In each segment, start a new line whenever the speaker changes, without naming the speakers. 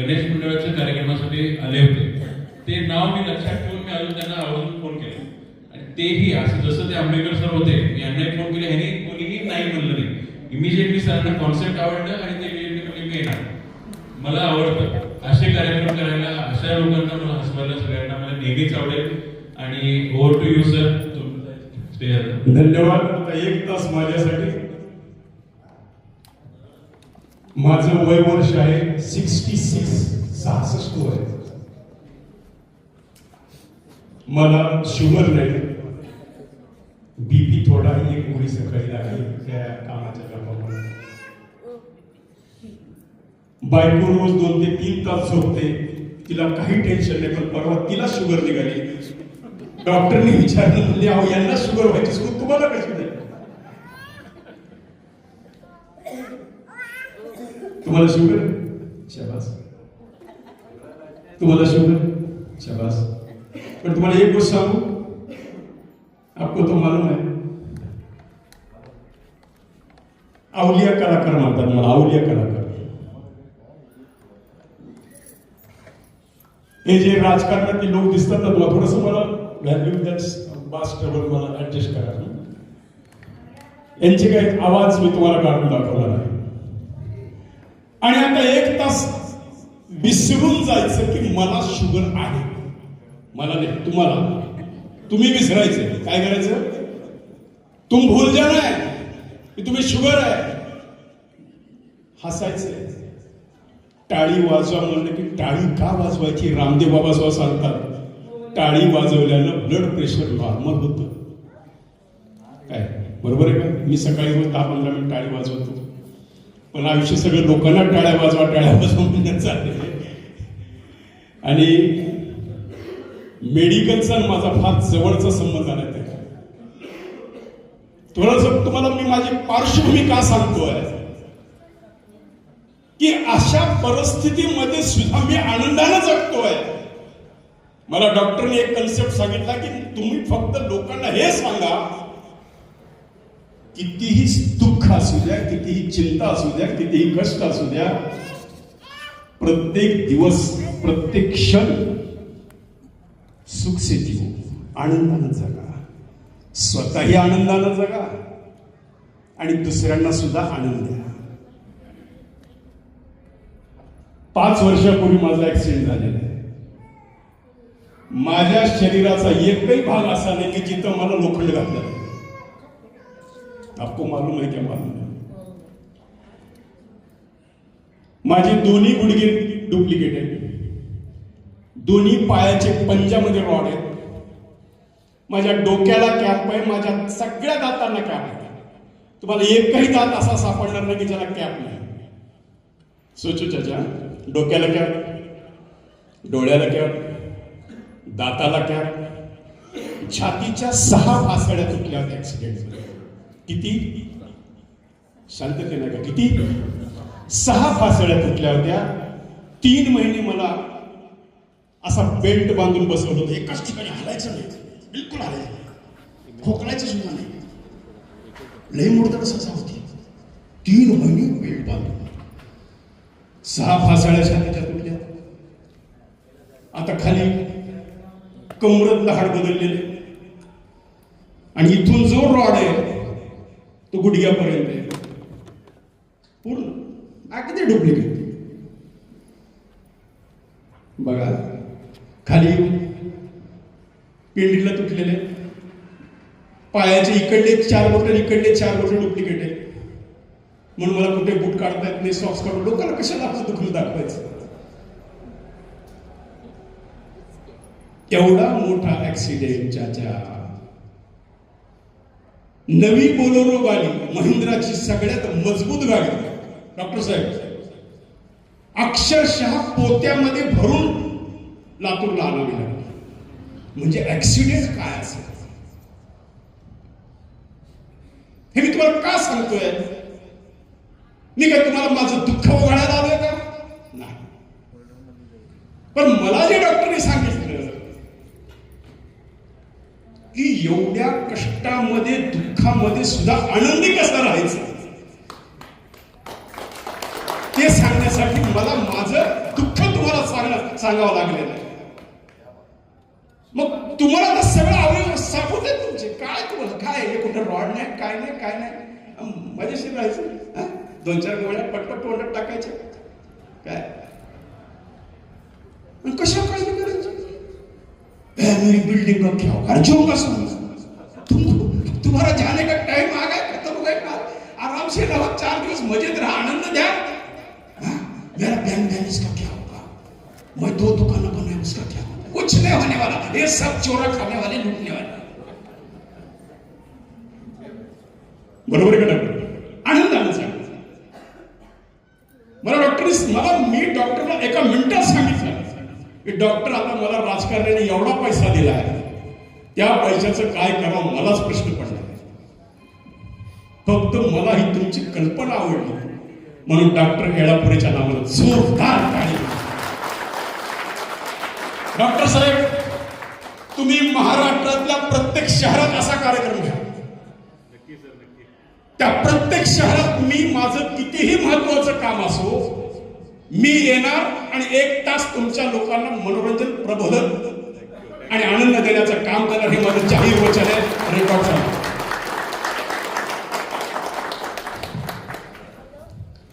गणेश मंडळाच्या कार्यक्रमासाठी आले होते. ते नाव मी लक्षात ठेवून मी अजून त्यांना आवर्जून फोन केला आणि तेही असं जसं ते आंबेडकर सर होते, मी यांनाही फोन केले, ह्यांनी कोणीही नाही म्हणलं नाही. इमिजिएटली सरांना कॉन्सेप्ट आवडलं आणि ते इमिजिएटली मी येणार. मला आवडतं असे कार्यक्रम करायला, अशा लोकांना मला हसवायला सगळ्यांना मला नेहमीच आवडेल. आणि ओव्हर टू यू सर.
धन्यवाद. आता 1 तास माझ्यासाठी. माझं वय वर्ष आहे 66 वय. मला शुगर नाही, बीपी थोडा, एक गोळी सकाळी लागली त्या कामाच्या गप्पामुळे. बायको रोज 2 ते 3 तास झोपते, तिला काही टेन्शन नाही. पण परवा तिला शुगर निघाली. डॉक्टरने विचारलं, म्हणजे अहो यांना शुगर व्हायची, तुम्हाला कशी नाही? तुम्हाला शुगर? शाबास. तुम्हाला शुगर? शाबास. पण तुम्हाला एक गोष्ट सांगू, आपको तो मालूम है, अवलिया कलाकार म्हणतात मला, अवलिया कलाकार. हे जे राजकारणातले लोक दिसतात ना, तुम्हाला थोडस मला व्हॅल्यू द्या, बास ट्रबल मला ऍडजस्ट करा. यांचे काही आवाज मी तुम्हाला काढून दाखवणार आहे. आणि आता 1 तास विसरून जायचं की मला शुगर आहे. मला नाही, तुम्हाला. तुम्ही विसरायचं. काय करायचं? तुम भूल जाना है की तुम्ही शुगर आहे. हसायचं. टाळी वाजवा म्हणलं की टाळी का वाजवायची? रामदेव बाबा स्वतः सांगतात, टाळी वाजवल्यानं ब्लड प्रेशर नॉर्मल होतं. काय बरोबर आहे का? मी सकाळी रोज 10-15 मिनिट टाळी वाजवतो. पण आयुष्य सगळं लोकांना टाळ्या वाजवा म्हणण्यात चालले. आणि मेडिकलचा माझा फार जवळचा संबंध आला. थोडंसं तुम्हाला मी माझी पार्श्वभूमी का सांगतोय की अशा परिस्थितीमध्ये सुद्धा मी आनंदाने जगतोय. मला डॉक्टरने एक कन्सेप्ट सांगितला की तुम्ही फक्त लोकांना हे सांगा, कितीही दुःख असू द्या, कितीही चिंता असू द्या, कितीही कष्ट असू द्या, प्रत्येक दिवस, प्रत्येक क्षण सुख से जिओ, आनंदानं जगा. स्वतःही आनंदानं जगा आणि दुसऱ्यांना सुद्धा आनंद द्या. 5 वर्षापूर्वी माझा ऍक्सिडेंट झालेला आहे. माझ्या शरीराचा एकही भाग असा नाही की जिथं मला लोखंड घातलं. आपको मालूम है क्या? मालूम है. माझे दोन्ही गुडघे डुप्लिकेट आहेत. दोन्ही पायाचे पंजामध्ये रॉड आहेत. माझ्या डोक्याला कॅप आहे. माझ्या सगळ्या दातांना कॅप आहे. तुम्हाला एकही दात असा सापडणार नाही की ज्याला कॅप नाही. सोचू चाचा, डोक्याला कॅप, डोळ्याला कॅप, दाताला कॅप. छातीच्या 6 फासड्या तुटल्या होत्या ऍक्सिडेंटमध्ये. किती? शांततेने का? किती? 6 फासड्या तुटल्या होत्या. 3 महिने मला असा बेल्ट बांधून बसवलं होतं. एकाच ठिकाणी हलायचं नाही, बिलकुल हलायचं नाही, खोकलायचं सुद्धा नाही. लई मोडतं ससा होती. 3 महिने बेल्ट बांधून, 6 फासड्या छातीच्या तुटल्या. आता खाली कमरेतलं हाड बदललेलं आणि इथून जो रॉड आहे तो गुडघ्यापर्यंत आहे. पूर्ण अगदी डुप्लिकेट. बघा, खाली पिंडीला तुटलेले, पायाचे इकडले 4 बोटं, इकडले 4 बोटं डुप्लिकेट आहे. म्हणून मला कुठे बूट काढता येत नाही, सॉक्स काढून. लोकांना कशाला आपलं दुखलं दाखवायचं? एवढा मोठा ऍक्सिडेंट. चाचा, नवी बोलेरो गाडी, महिंद्राची सगळ्यात मजबूत गाडी, डॉक्टर साहेब, अक्षरशः पोत्यामध्ये भरून लातूरला आणावी लागली. म्हणजे ऍक्सिडेंट काय असेल हे मी तुम्हाला का सांगतोय? मी काय तुम्हाला माझं दुःख ओघाळायला आलोय का? नाही. पण मला जे डॉक्टरने सांगितलं की एवढ्या कष्टामध्ये, दुःखामध्ये सुद्धा आनंदी कसं राहायचं, ते सांगण्यासाठी मला माझं दुःख सांगावं लागलेलं आहे. मग तुम्हाला तर सगळं अवयव साफ होते तुमचे. काय तुम्हाला काय हे कुठं रॉड नाही काय नाही काय नाही, मजेशीर राहायचं. 2-4 गोळ्या पटपट तोंडात टाकायच्या. काय कशा काळजी करायची? मेरी बिल्डिंग का क्या होगा, जो का तुम्हारा जाने का टाइम आ गया, खत्म हो गया. आराम से रहो, 4 दिवस मजेत रहा, आनंद द्या. मेरा बैंक बैलेंस का क्या होगा, मैं 2 दुकानें बनाए उसका क्या होगा, कुछ नहीं होने वाला. ये सब चोरा खाने वाले, लूटने वाले. बरोबर आहे का डॉक्टर? आनंदाने सांगा. मी डॉक्टरला एका मिनिटात सांगितलं की डॉक्टर आता मला राजकारण्याने एवढा पैसा दिला आहे, त्या पैशाचं काय करावं मलाच प्रश्न पडला. फक्त मला ही तुमची कल्पना आवडली म्हणून डॉक्टर येळापुरेच्या नावानं जोरदार टाळी. डॉक्टर साहेब, तुम्ही महाराष्ट्रातल्या प्रत्येक शहरात असा कार्यक्रम घ्या. त्या प्रत्येक शहरात मी माझं कितीही महत्वाचं काम असो, मी येणार आणि 1 तास तुमच्या लोकांना मनोरंजन, प्रबोधन आणि आनंद देण्याचं काम करणार. हे माझं जाहीर वचन आहे. रेकॉर्ड झालं.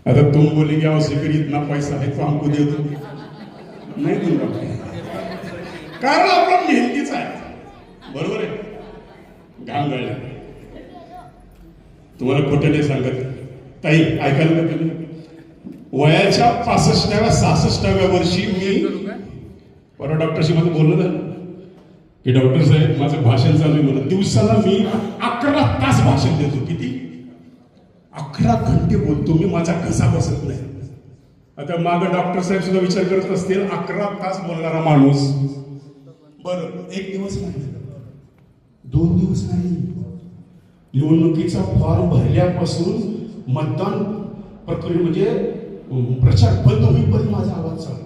आता तुम बोले क्या उसे फिर इतना पैसा है तो हमको दे दो. नाही दूंगा, कारण आपला मेहनतीचा आहे. बरोबर आहे. घाम गळला. तुम्हाला खोटं नाही सांगत. ताई ऐकायला का तुम्ही? वयाच्या 65व्या 66व्या वर्षी मी परवा डॉक्टरशी माझं बोलणं झालं की डॉक्टर साहेब माझं भाषण चालू आहे. मला दिवसाला मी 11 तास भाषण देतो. किती? 11 घंटे बोलतो मी. माझा घसा बसत नाही. आता मागं डॉक्टर साहेब सुद्धा विचार करत असतील, 11 तास बोलणारा माणूस. बरं, 1 दिवस नाही, 2 दिवस नाही, निवडणुकीचा फॉर्म भरल्यापासून मतदान प्रक्रिये म्हणजे प्रचार बंद होईपर्यंत माझा आवाज चालू.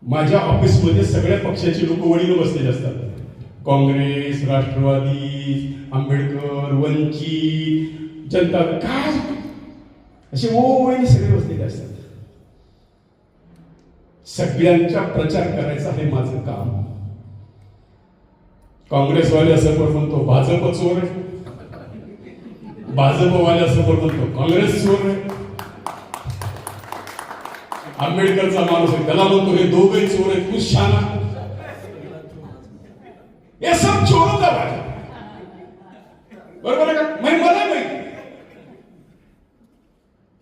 माझ्या ऑफिसमध्ये सगळ्या पक्षाची लोक वडील बसलेले असतात. काँग्रेस, राष्ट्रवादी, आंबेडकर, वंचित, जनता, काय असे ओळी सगळे बसलेले असतात. सगळ्यांचा प्रचार करायचा हे माझं काम. काँग्रेसवाले असं पण म्हणतो भाजप चोर आहे, भाजपवाले असं पण म्हणतो काँग्रेस चोर आहे. आंबेडकरचा माणूस आहे त्याला म्हणतो हे दोघे चोर आहेत, तू शाना. हे सब चोरच आहे. बरोबर आहे का? मला माहिती.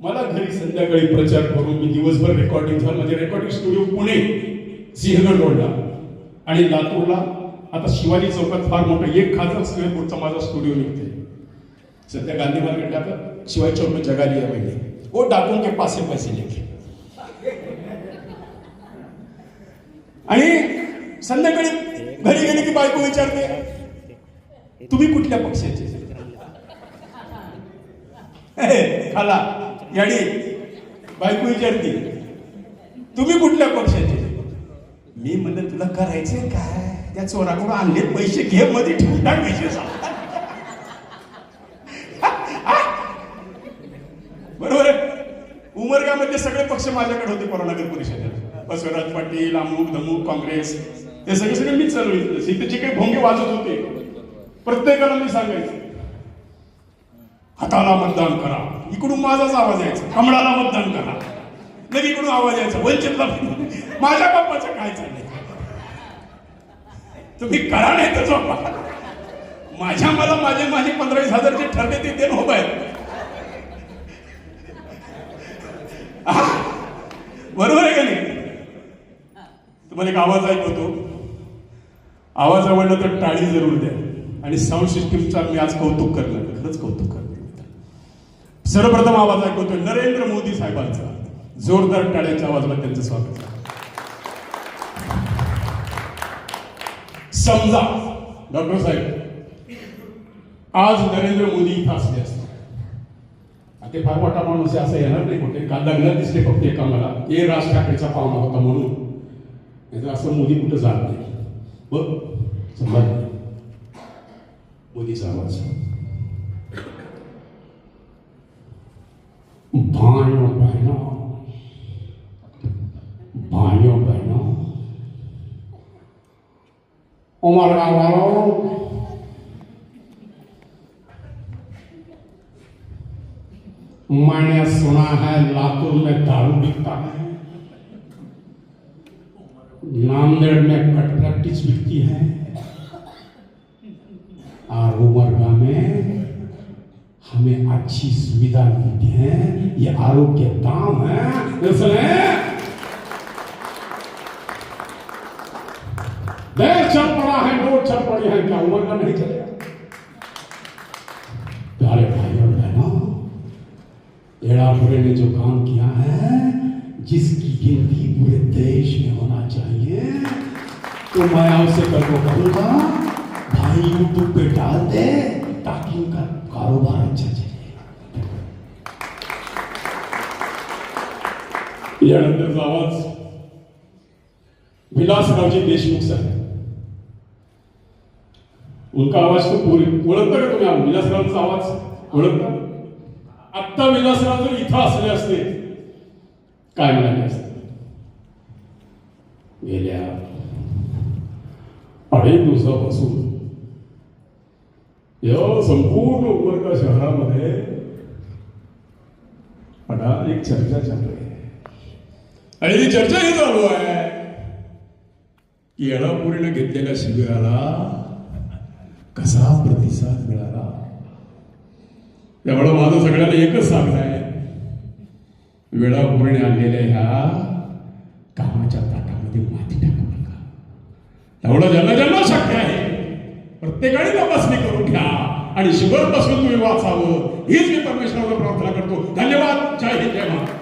मला घरी संध्याकाळी प्रचार करून मी दिवसभर रेकॉर्डिंग झालं. म्हणजे रेकॉर्डिंग स्टुडिओ पुणे, सिंहगड रोडला आणि लातूरला. आता शिवाजी चौकात फार मोठा 1000 स्क्वेअर फूटचा माझा स्टुडिओ निघते. सध्या गांधी मार्केटला आता शिवाजी चौक में जगह लिया मैंने, वो डाकून के पासे पैसे लेके. आणि संध्याकाळी घरी गेले की बायको विचारते तुम्ही कुठल्या पक्षाचे? खाला याडी बायको विचारते तुम्ही कुठल्या पक्षाचे? मी म्हणलं तुला करायचंय काय? त्या चोराकडून आणले पैसे घे, मध्ये ठेवून टाक पैसे. बरोबर आहे. उमरगामध्ये सगळे पक्ष माझ्याकडे होते. नगर परिषदेत बसवराज पाटील, अमुक धमुक, काँग्रेस, ते सगळे मीच चालवले. इथे जे काही भोंगे वाजत होते प्रत्येकाला मी सांगायचं हाताला मतदान करा. इकडून माझाच आवाज यायचा, कमळाला मतदान करा. नाही इकडून आवाज यायचा वंचितला. माझ्या बाप्पाचं काय चाललंय? तुम्ही करा नाही तर झोपा. मला माझे 15-20 जे ठरले ते देण हो बाहेर. बरोबर आहे का नाही? तुम्हाला एक आवाज ऐकवतो. आवाज आवडला तर टाळी जरूर द्या. आणि साऊंड सिस्टीमचा मी आज कौतुक करणार, खरंच कौतुक करणार. सर्वप्रथम आवाज ऐकवतोय नरेंद्र मोदी साहेबांचा. जोरदार टाळ्यांच्या आवाजाला त्यांचं स्वागत. समजा डॉक्टर साहेब आज नरेंद्र मोदी इथं असले असते. ते फार मोठा माणूस आहे असं येणार नाही कुठे. काल लग्नात दिसले फक्त एका मला, हे राज ठाकरेचा पाहुणा होता म्हणून. नाही असं मोदी कुठं जात नाही. बघ समजा मोदीचा आवाज. उमरगांव वालों, मैंने सुना है लातूर में दारू बिकता है, नांदेड़ में कट प्रैक्टिस बिकती है, और उमरगा में हमें अच्छी सुविधा मिलती है। ये आरोग्य दाम है, इसलिए देश चल पड़ा है, नोट चल पड़ी है, क्या उमरगा नहीं चलेगा? प्यारे भाई और बहनों, एड़ापुरे ने जो काम किया है, जिसकी गिनती पूरे देश में होना चाहिए, तो मैं आपसे कहूंगा भाई यूट्यूब पे डाल दे ताकि उनका कारोबार अच्छा चले। यानंतरचा आवाज विलासरावजी देशमुख साहेब, उनका आवाज तो पूरी ओळखता का तुम्ही? विलासरावचा आवाज ओळखता? आत्ता विलासराव जर इथं असले असते काय म्हणाले असते? गेल्या 2.5 दिवसापासून या संपूर्ण उमरगा शहरामध्ये आता एक चर्चा चालू आहे, आणि ती चर्चा ही चालू आहे की एडापुरीने घेतलेल्या शिबिराला कसा प्रतिसाद मिळाला. त्यामुळे माझं सगळ्यांना एकच सांगणं आहे, वेळापुरीने आणलेल्या ह्या कामाच्या ताटामध्ये माती टाकू नका. त्यामुळे ज्यांना ज्यांना शक्य आहे प्रत्येकाने तपासणी करून घ्या आणि शिबिर पासून तुम्ही वाचावं, हीच मी परमेश्वराला प्रार्थना करतो. धन्यवाद. जय हिंद, जय महाराष्ट्र.